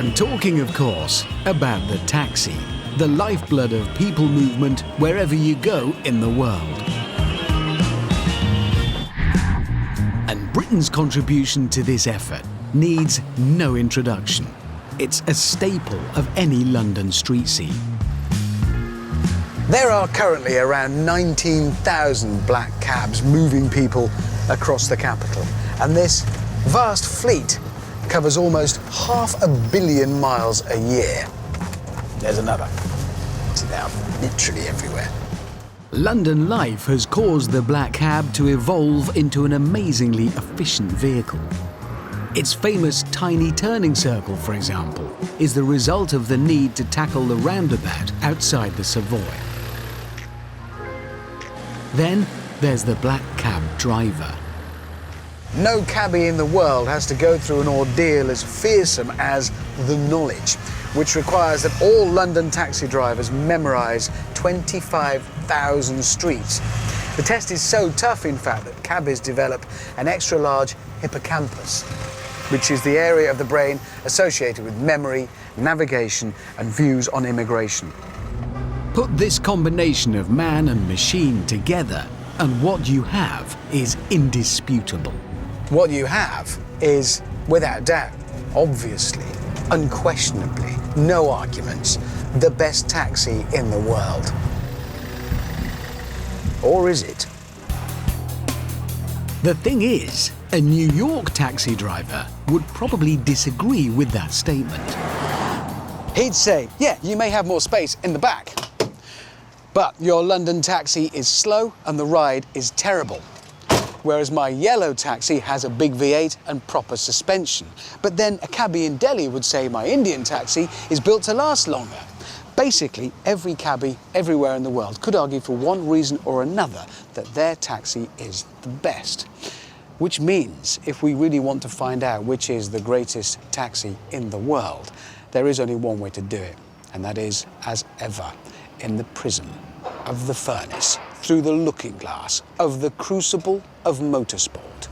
I'm talking, of course, about the taxi, the lifeblood of people movement wherever you go in the world. And Britain's contribution to this effort needs no introduction. It's a staple of any London street scene. There are currently around 19,000 black cabs moving people across the capital, and this vast fleet covers almost 500 million miles a year. There's another. See, they are literally everywhere. London life has caused the black cab to evolve into an amazingly efficient vehicle. Its famous tiny turning circle, for example, is the result of the need to tackle the roundabout outside the Savoy. Then there's the black cab driver. No cabbie in the world has to go through an ordeal as fearsome as the knowledge, which requires that all London taxi drivers memorise 25,000 streets. The test is so tough, in fact, that cabbies develop an extra-large hippocampus, which is the area of the brain associated with memory, navigation and views on immigration. Put this combination of man and machine together, and what you have is indisputable. What you have is, without doubt, obviously, unquestionably, no arguments, the best taxi in the world. Or is it? The thing is, a New York taxi driver would probably disagree with that statement. He'd say, yeah, you may have more space in the back, but your London taxi is slow and the ride is terrible. Whereas my yellow taxi has a big V8 and proper suspension. But then a cabbie in Delhi would say my Indian taxi is built to last longer. Basically, every cabbie everywhere in the world could argue for one reason or another that their taxi is the best. Which means, if we really want to find out which is the greatest taxi in the world, there is only one way to do it, and that is, as ever, in the prism of the furnace, through the looking glass of the crucible of motorsport.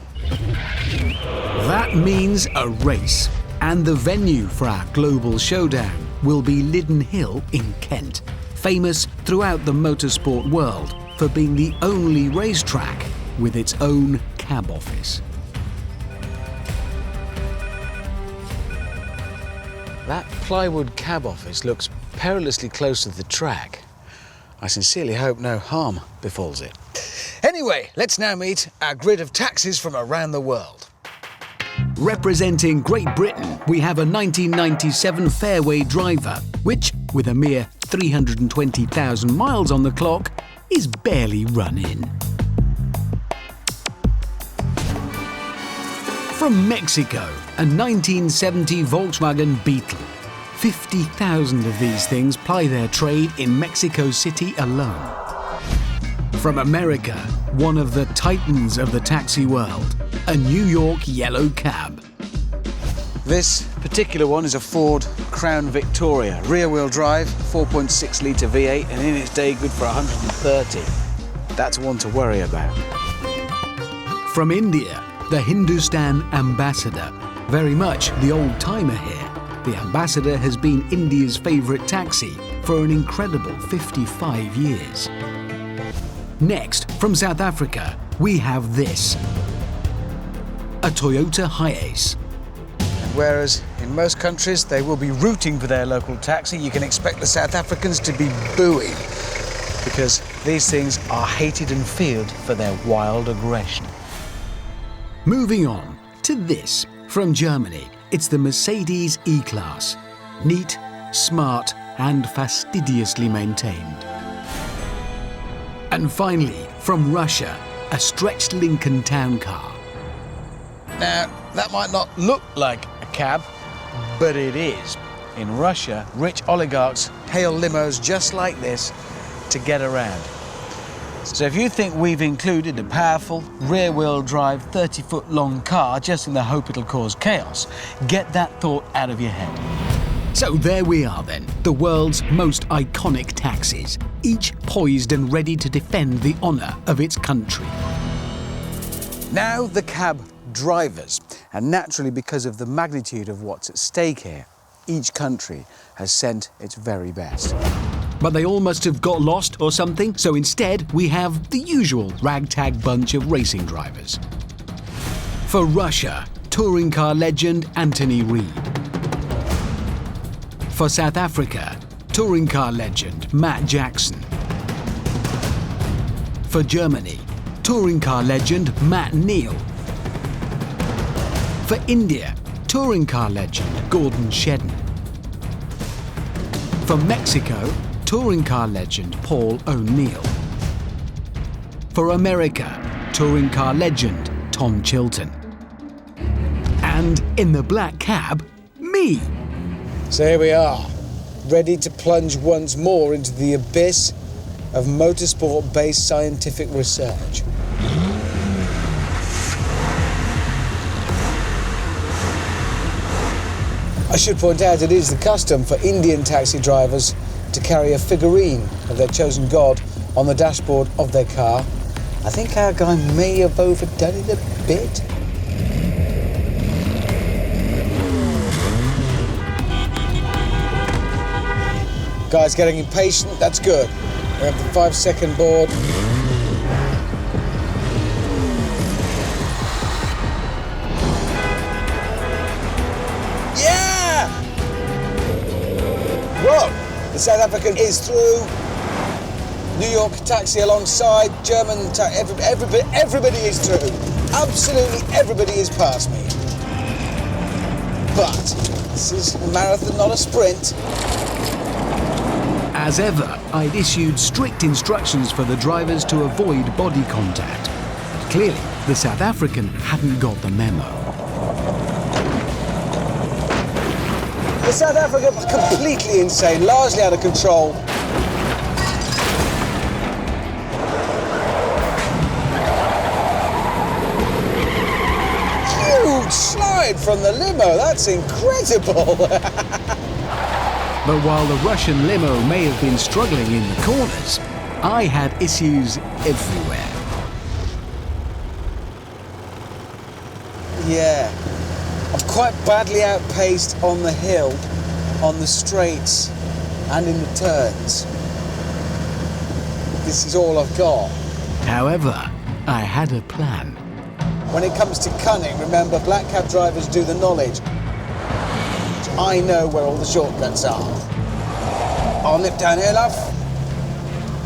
That means a race, and the venue for our global showdown will be Lydden Hill in Kent, famous throughout the motorsport world for being the only racetrack with its own cab office. That plywood cab office looks perilously close to the track. I sincerely hope no harm befalls it. Anyway, let's now meet our grid of taxis from around the world. Representing Great Britain, we have a 1997 Fairway driver, which, with a mere 320,000 miles on the clock, is barely run in. From Mexico, a 1970 Volkswagen Beetle. 50,000 of these things ply their trade in Mexico City alone. From America, one of the titans of the taxi world, a New York yellow cab. This particular one is a Ford Crown Victoria, rear-wheel drive, 4.6-litre V8, and in its day good for 130. That's one to worry about. From India, the Hindustan Ambassador, very much the old-timer here. The Ambassador has been India's favourite taxi for an incredible 55 years. Next, from South Africa, we have this. A Toyota Hiace. Whereas in most countries they will be rooting for their local taxi, you can expect the South Africans to be booing, because these things are hated and feared for their wild aggression. Moving on to this, from Germany. It's the Mercedes E-Class. Neat, smart and fastidiously maintained. And finally, from Russia, a stretched Lincoln town car. Now, that might not look like a cab, but it is. In Russia, rich oligarchs hail limos just like this to get around. So if you think we've included a powerful, rear-wheel drive, 30-foot-long car just in the hope it'll cause chaos, get that thought out of your head. So there we are then, the world's most iconic taxis, each poised and ready to defend the honour of its country. Now the cab drivers, and naturally because of the magnitude of what's at stake here, each country has sent its very best. But they all must have got lost or something, so instead we have the usual ragtag bunch of racing drivers. For Russia, touring car legend Anthony Reid. For South Africa, touring car legend Matt Jackson. For Germany, touring car legend Matt Neal. For India, touring car legend Gordon Shedden. For Mexico, touring car legend Paul O'Neill. For America, touring car legend Tom Chilton. And in the black cab, me. So here we are, ready to plunge once more into the abyss of motorsport-based scientific research. I should point out it is the custom for Indian taxi drivers to carry a figurine of their chosen god on the dashboard of their car. I think our guy may have overdone it a bit. Guy's getting impatient, that's good. We have the 5-second board. Yeah! Whoa! The South African is through. New York taxi alongside. German everybody is through. Absolutely everybody is past me. But this is a marathon, not a sprint. As ever, I'd issued strict instructions for the drivers to avoid body contact. Clearly, the South African hadn't got the memo. The South African was completely insane, largely out of control. Huge slide from the limo, that's incredible. But while the Russian limo may have been struggling in the corners, I had issues everywhere. Yeah, I'm quite badly outpaced on the hill, on the straights, and in the turns. This is all I've got. However, I had a plan. When it comes to cunning, remember, black cab drivers do the knowledge. I know where all the shortcuts are. I'll nip down here, love.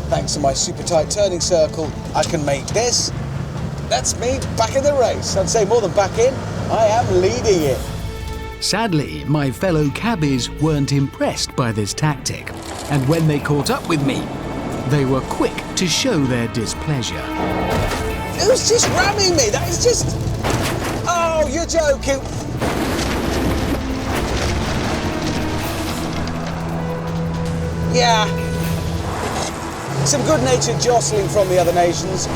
Thanks to my super tight turning circle, I can make this. That's me back in the race. I'd say more than back in, I am leading it. Sadly, my fellow cabbies weren't impressed by this tactic, and when they caught up with me, they were quick to show their displeasure. Who's just ramming me? That is just... Oh, you're joking. Yeah. Some good-natured jostling from the other nations.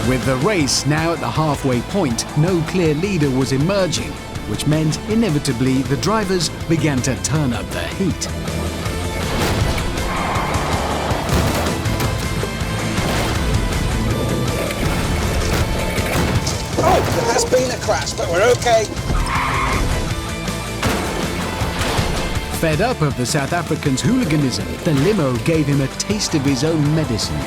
With the race now at the halfway point, no clear leader was emerging, which meant inevitably the drivers began to turn up the heat. Oh, there has been a crash, but we're okay. Fed up of the South African's hooliganism, the limo gave him a taste of his own medicine.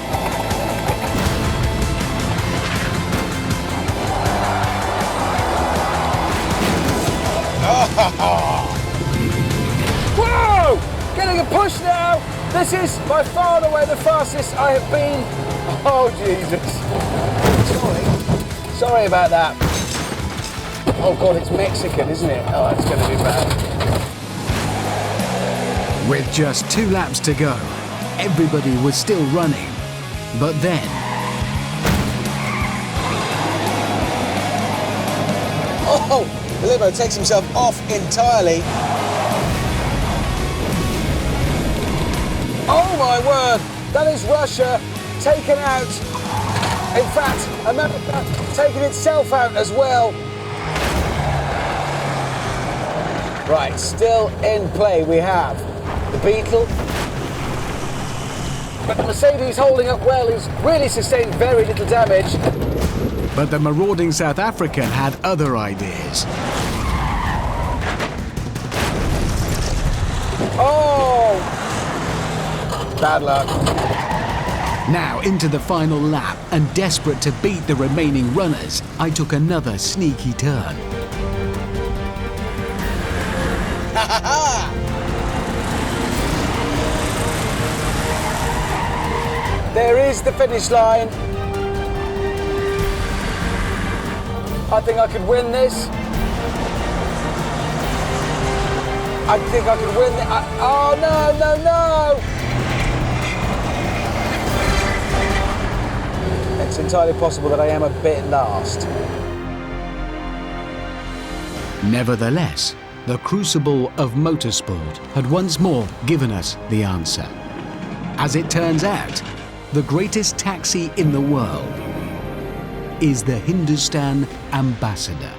Whoa! Getting a push now. This is by far and away the fastest I have been. Oh, Jesus. Sorry about that. Oh, God, it's Mexican, isn't it? Oh, that's going to be bad. With just 2 laps to go, everybody was still running. But then... Oh! The limo takes himself off entirely. Oh my word! That is Russia taken out. In fact, America taking itself out as well. Right, still in play we have the Beetle, But the Mercedes holding up well has really sustained very little damage. But the marauding South African had other ideas. Oh! Bad luck. Now into the final lap, and desperate to beat the remaining runners, I took another sneaky turn. There is the finish line. I think I could win this. I think I could win it. Oh, no, no, no! It's entirely possible that I am a bit last. Nevertheless, the crucible of motorsport had once more given us the answer. As it turns out, the greatest taxi in the world is the Hindustan Ambassador.